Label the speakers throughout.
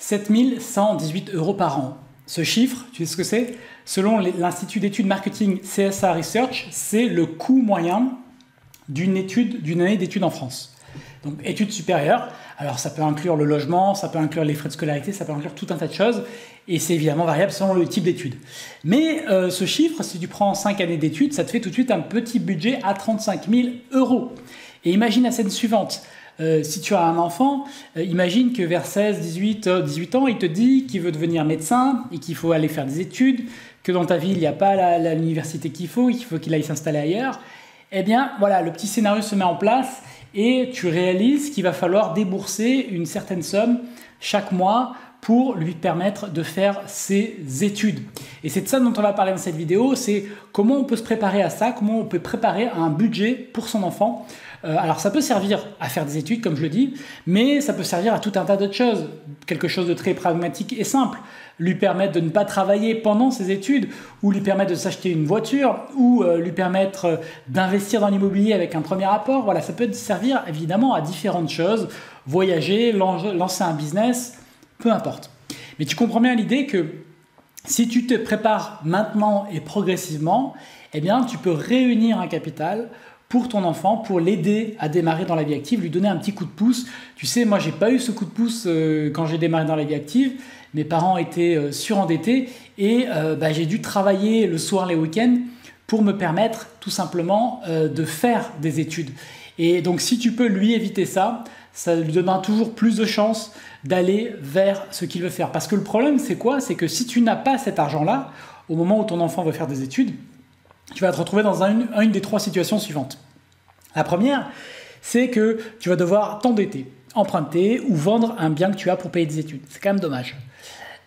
Speaker 1: 7 118 € par an. Ce chiffre, tu sais ce que c'est? Selon l'Institut d'études marketing CSA Research, c'est le coût moyen d'une année d'études en France. Donc études supérieures, alors ça peut inclure le logement, ça peut inclure les frais de scolarité, ça peut inclure tout un tas de choses et c'est évidemment variable selon le type d'études. Mais ce chiffre, si tu prends 5 années d'études, ça te fait tout de suite un petit budget à 35 000 €. Et imagine la scène suivante. Si tu as un enfant, imagine que vers 16, 18 ans, il te dit qu'il veut devenir médecin et qu'il faut aller faire des études, que dans ta ville, il n'y a pas l'université qu'il faut qu'il aille s'installer ailleurs. Eh bien, voilà, le petit scénario se met en place et tu réalises qu'il va falloir débourser une certaine somme chaque mois pour lui permettre de faire ses études. Et c'est de ça dont on va parler dans cette vidéo, c'est comment on peut se préparer à ça, comment on peut préparer un budget pour son enfant. Alors ça peut servir à faire des études, comme je le dis, mais ça peut servir à tout un tas d'autres choses. Quelque chose de très pragmatique et simple. Lui permettre de ne pas travailler pendant ses études, ou lui permettre de s'acheter une voiture, ou lui permettre d'investir dans l'immobilier avec un premier apport. Voilà, ça peut servir évidemment à différentes choses. Voyager, lancer un business, peu importe. Mais tu comprends bien l'idée que si tu te prépares maintenant et progressivement, eh bien, tu peux réunir un capital pour ton enfant, pour l'aider à démarrer dans la vie active, lui donner un petit coup de pouce. Tu sais, moi, j'ai pas eu ce coup de pouce quand j'ai démarré dans la vie active. Mes parents étaient surendettés et j'ai dû travailler le soir, les week-ends pour me permettre tout simplement de faire des études. Et donc, si tu peux lui éviter ça, ça lui donnera toujours plus de chances d'aller vers ce qu'il veut faire. Parce que le problème, c'est quoi? C'est que si tu n'as pas cet argent-là, au moment où ton enfant veut faire des études, tu vas te retrouver dans une des trois situations suivantes. La première, c'est que tu vas devoir t'endetter, emprunter ou vendre un bien que tu as pour payer des études. C'est quand même dommage.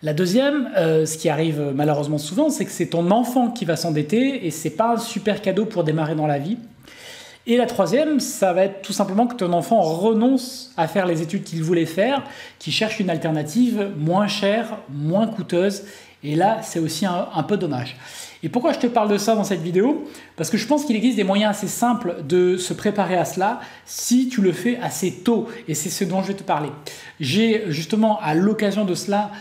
Speaker 1: La deuxième, ce qui arrive malheureusement souvent, c'est que c'est ton enfant qui va s'endetter et c'est pas un super cadeau pour démarrer dans la vie. Et la troisième, ça va être tout simplement que ton enfant renonce à faire les études qu'il voulait faire, qu'il cherche une alternative moins chère, moins coûteuse. Et là, c'est aussi un peu dommage. Et pourquoi je te parle de ça dans cette vidéo? Parce que je pense qu'il existe des moyens assez simples de se préparer à cela si tu le fais assez tôt. Et c'est ce dont je vais te parler. J'ai justement, à l'occasion de cela,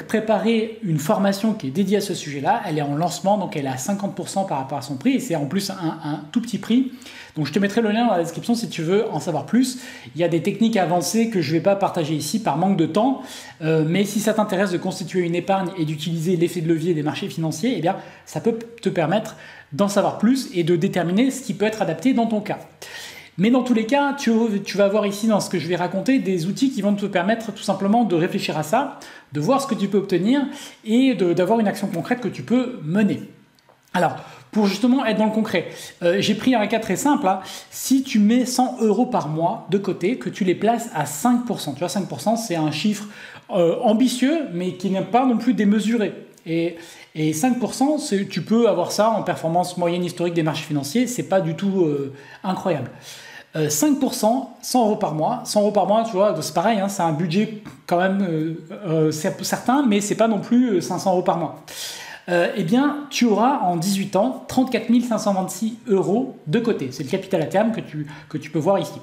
Speaker 1: préparé une formation qui est dédiée à ce sujet-là. Elle est en lancement, donc elle est à 50% par rapport à son prix. Et c'est en plus un tout petit prix. Donc je te mettrai le lien dans la description si tu veux en savoir plus. Il y a des techniques avancées que je ne vais pas partager ici par manque de temps. Mais si ça t'intéresse de constituer une épargne et d'utiliser l'effet de levier des marchés financiers, eh bien, ça peut te permettre d'en savoir plus et de déterminer ce qui peut être adapté dans ton cas. Mais dans tous les cas, tu vas avoir ici dans ce que je vais raconter des outils qui vont te permettre tout simplement de réfléchir à ça, de voir ce que tu peux obtenir et d'avoir une action concrète que tu peux mener. Alors, pour justement être dans le concret, j'ai pris un cas très simple. Hein. Si tu mets 100 € par mois de côté, que tu les places à 5%, tu vois, 5% c'est un chiffre ambitieux, mais qui n'est pas non plus démesuré. Et 5%, tu peux avoir ça en performance moyenne historique des marchés financiers, c'est pas du tout incroyable. 5%, 100 € par mois. 100 € par mois, tu vois, c'est pareil, hein, c'est un budget quand même certain, mais c'est pas non plus 500 € par mois. Eh bien, tu auras en 18 ans 34 526 € de côté. C'est le capital à terme que tu peux voir ici.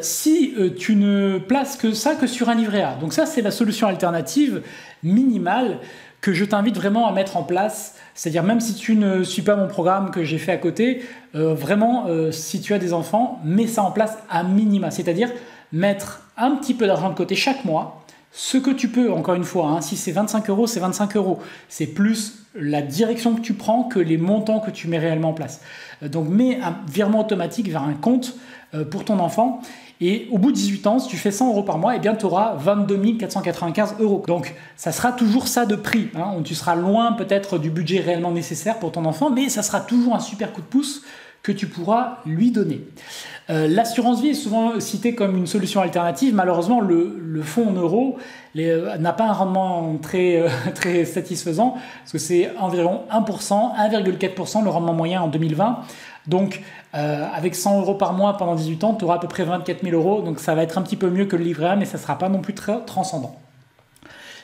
Speaker 1: Si tu ne places que ça que sur un livret A, donc ça c'est la solution alternative minimale que je t'invite vraiment à mettre en place, c'est-à-dire même si tu ne suis pas mon programme que j'ai fait à côté, vraiment si tu as des enfants, mets ça en place à minima, c'est-à-dire mettre un petit peu d'argent de côté chaque mois, ce que tu peux, encore une fois, hein, si c'est 25 €, c'est 25 €, c'est plus la direction que tu prends que les montants que tu mets réellement en place. Donc mets un virement automatique vers un compte pour ton enfant. Et au bout de 18 ans, si tu fais 100 € par mois, eh bien, tu auras 22 495 €. Donc, ça sera toujours ça de prix. Hein. Tu seras loin peut-être du budget réellement nécessaire pour ton enfant, mais ça sera toujours un super coup de pouce que tu pourras lui donner. L'assurance vie est souvent citée comme une solution alternative. Malheureusement, le fonds en euros n'a pas un rendement très satisfaisant parce que c'est environ 1%, 1,4% le rendement moyen en 2020. Donc, avec 100 € par mois pendant 18 ans, tu auras à peu près 24 000 €. Donc, ça va être un petit peu mieux que le livret A, mais ça ne sera pas non plus très transcendant.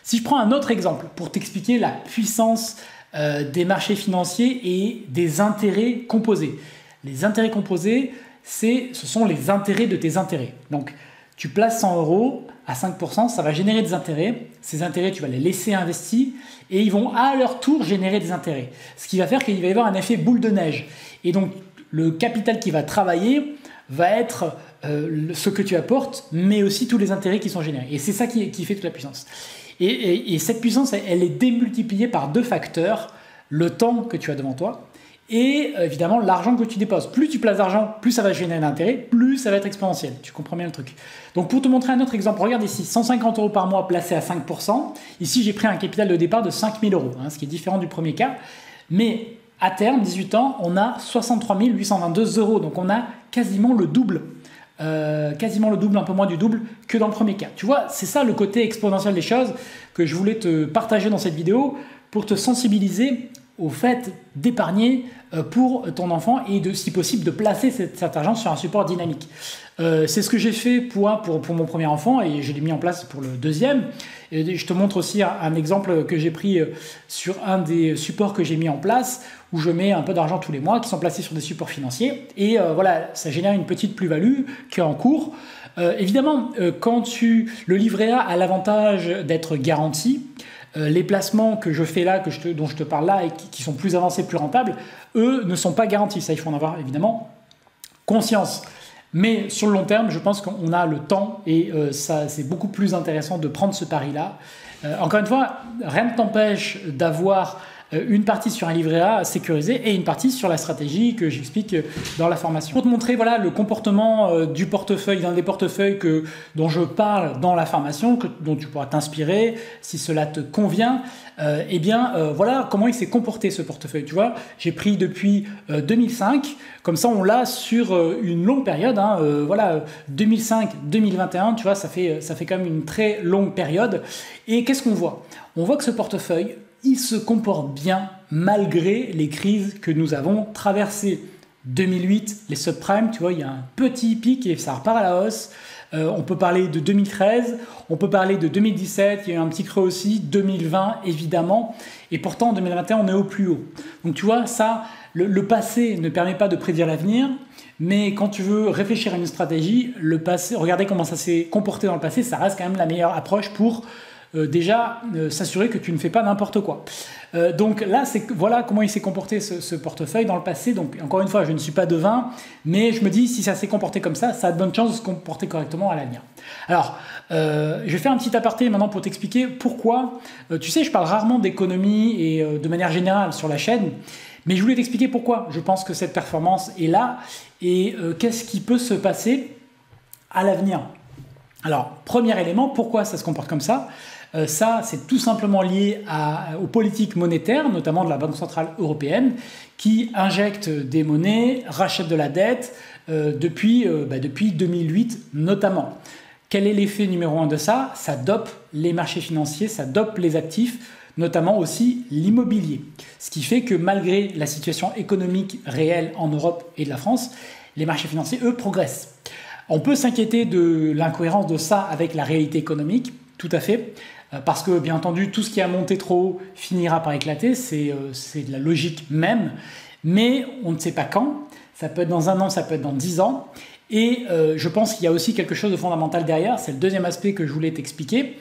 Speaker 1: Si je prends un autre exemple pour t'expliquer la puissance des marchés financiers et des intérêts composés. Les intérêts composés, ce sont les intérêts de tes intérêts. Donc, Tu places 100 euros à 5%, ça va générer des intérêts. Ces intérêts, tu vas les laisser investis et ils vont à leur tour générer des intérêts. Ce qui va faire qu'il va y avoir un effet boule de neige. Et donc, le capital qui va travailler va être ce que tu apportes, mais aussi tous les intérêts qui sont générés. Et c'est ça qui fait toute la puissance. Et cette puissance, elle est démultipliée par 2 facteurs. Le temps que tu as devant toi et évidemment l'argent que tu déposes. Plus tu places d'argent, plus ça va générer d'intérêt, plus ça va être exponentiel. Tu comprends bien le truc. Donc pour te montrer un autre exemple, regarde ici, 150 euros par mois placés à 5%. Ici, j'ai pris un capital de départ de 5 000 euros, ce qui est différent du premier cas. Mais à terme, 18 ans, on a 63 822 euros. Donc on a quasiment le double. Un peu moins du double que dans le premier cas. Tu vois, c'est ça le côté exponentiel des choses que je voulais te partager dans cette vidéo pour te sensibiliser au fait d'épargner pour ton enfant et de, si possible, de placer cet argent sur un support dynamique. C'est ce que j'ai fait pour mon premier enfant et je l'ai mis en place pour le deuxième. Et je te montre aussi un exemple que j'ai pris sur un des supports que j'ai mis en place où je mets un peu d'argent tous les mois qui sont placés sur des supports financiers. Et voilà, ça génère une petite plus-value qui est en cours. Évidemment, le livret A a l'avantage d'être garanti. Les placements que je fais là, dont je te parle là et qui sont plus avancés, plus rentables, eux ne sont pas garantis. Ça, il faut en avoir évidemment conscience. Mais sur le long terme, je pense qu'on a le temps et c'est beaucoup plus intéressant de prendre ce pari-là. Encore une fois, rien ne t'empêche d'avoir une partie sur un livret A sécurisé et une partie sur la stratégie que j'explique dans la formation. Pour te montrer voilà, le comportement du portefeuille, d'un des portefeuilles dont je parle dans la formation, dont tu pourras t'inspirer si cela te convient, voilà comment il s'est comporté ce portefeuille. Tu vois, j'ai pris depuis 2005, comme ça on l'a sur une longue période, voilà, 2005-2021, tu vois, ça fait quand même une très longue période. Et qu'est-ce qu'on voit? On voit que ce portefeuille, il se comporte bien malgré les crises que nous avons traversées. 2008, les subprimes, tu vois, il y a un petit pic et ça repart à la hausse. On peut parler de 2013, on peut parler de 2017, il y a eu un petit creux aussi, 2020 évidemment, et pourtant en 2021 on est au plus haut. Donc tu vois, ça, le passé ne permet pas de prédire l'avenir, mais quand tu veux réfléchir à une stratégie, le passé, regarder comment ça s'est comporté dans le passé, ça reste quand même la meilleure approche pour déjà s'assurer que tu ne fais pas n'importe quoi. Donc là, voilà comment il s'est comporté ce portefeuille dans le passé. Donc encore une fois, je ne suis pas devin, mais je me dis si ça s'est comporté comme ça a de bonnes chances de se comporter correctement à l'avenir. Alors, je vais faire un petit aparté maintenant pour t'expliquer pourquoi. Tu sais, je parle rarement d'économie et de manière générale sur la chaîne, mais je voulais t'expliquer pourquoi je pense que cette performance est là et qu'est-ce qui peut se passer à l'avenir. Alors, premier élément, pourquoi ça se comporte comme ça? Ça, c'est tout simplement lié aux politiques monétaires, notamment de la Banque Centrale Européenne, qui injecte des monnaies, rachète de la dette depuis 2008 notamment. Quel est l'effet numéro 1 de ça? Ça dope les marchés financiers, ça dope les actifs, notamment aussi l'immobilier. Ce qui fait que malgré la situation économique réelle en Europe et de la France, les marchés financiers, eux, progressent. On peut s'inquiéter de l'incohérence de ça avec la réalité économique, tout à fait, parce que bien entendu, tout ce qui a monté trop haut finira par éclater, c'est de la logique même, mais on ne sait pas quand, ça peut être dans 1 an, ça peut être dans 10 ans, et je pense qu'il y a aussi quelque chose de fondamental derrière, c'est le deuxième aspect que je voulais t'expliquer,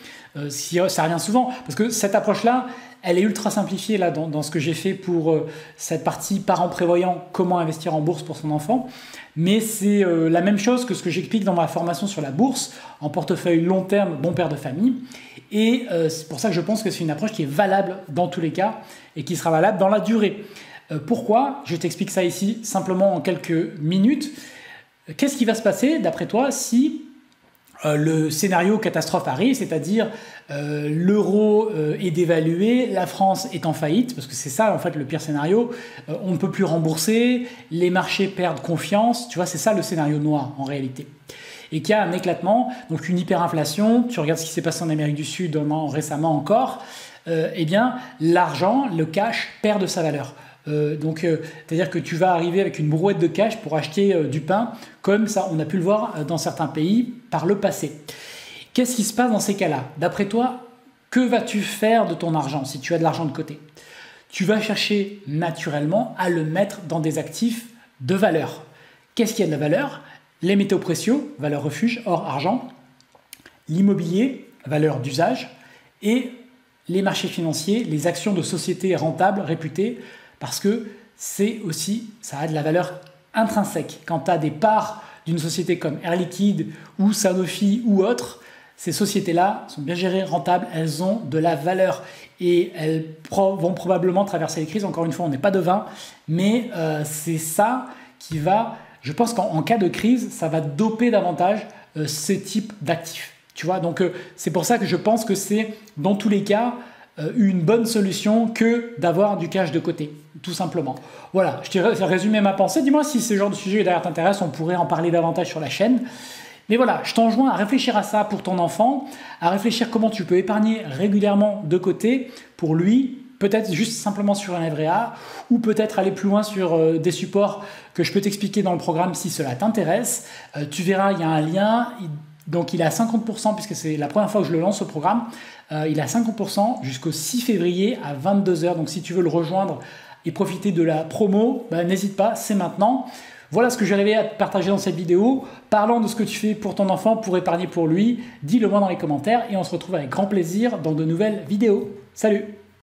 Speaker 1: ça revient souvent, parce que cette approche-là, elle est ultra simplifiée là, dans ce que j'ai fait pour cette partie parents prévoyants, comment investir en bourse pour son enfant. Mais c'est la même chose que ce que j'explique dans ma formation sur la bourse, en portefeuille long terme, bon père de famille. Et c'est pour ça que je pense que c'est une approche qui est valable dans tous les cas et qui sera valable dans la durée. Pourquoi? Je t'explique ça ici simplement en quelques minutes. Qu'est-ce qui va se passer d'après toi si le scénario catastrophe arrive, c'est-à-dire l'euro est dévalué, la France est en faillite, parce que c'est ça en fait le pire scénario, on ne peut plus rembourser, les marchés perdent confiance, tu vois, c'est ça le scénario noir en réalité. Et qu'il y a un éclatement, donc une hyperinflation, tu regardes ce qui s'est passé en Amérique du Sud récemment encore, l'argent, le cash perd de sa valeur. C'est-à-dire que tu vas arriver avec une brouette de cash pour acheter du pain, comme ça on a pu le voir dans certains pays par le passé. Qu'est-ce qui se passe dans ces cas-là? D'après toi, que vas-tu faire de ton argent si tu as de l'argent de côté? Tu vas chercher naturellement à le mettre dans des actifs de valeur. Qu'est-ce qui a de la valeur? Les métaux précieux, valeur refuge, or, argent, l'immobilier, valeur d'usage, et les marchés financiers, les actions de sociétés rentables, réputées, parce que c'est aussi, ça a de la valeur intrinsèque. Quand tu as des parts d'une société comme Air Liquide ou Sanofi ou autre, ces sociétés-là sont bien gérées, rentables, elles ont de la valeur et elles vont probablement traverser les crises. Encore une fois, on n'est pas devin, mais c'est ça qui va, je pense qu'en cas de crise, ça va doper davantage ces types d'actifs. Tu vois, donc c'est pour ça que je pense que c'est dans tous les cas une bonne solution que d'avoir du cash de côté, tout simplement. Voilà, je t'ai résumé ma pensée. Dis-moi si ce genre de sujet d'ailleurs t'intéresse, on pourrait en parler davantage sur la chaîne. Mais voilà, je t'enjoins à réfléchir à ça pour ton enfant, à réfléchir comment tu peux épargner régulièrement de côté pour lui, peut-être juste simplement sur un livret A, ou peut-être aller plus loin sur des supports que je peux t'expliquer dans le programme si cela t'intéresse. Tu verras, il y a un lien. Donc il est à 50% puisque c'est la première fois que je le lance au programme. Il est à 50% jusqu'au 6 février à 22 h. Donc si tu veux le rejoindre et profiter de la promo, n'hésite pas, c'est maintenant. Voilà ce que j'arrivais à te partager dans cette vidéo. Parlant de ce que tu fais pour ton enfant, pour épargner pour lui, dis-le moi dans les commentaires et on se retrouve avec grand plaisir dans de nouvelles vidéos. Salut!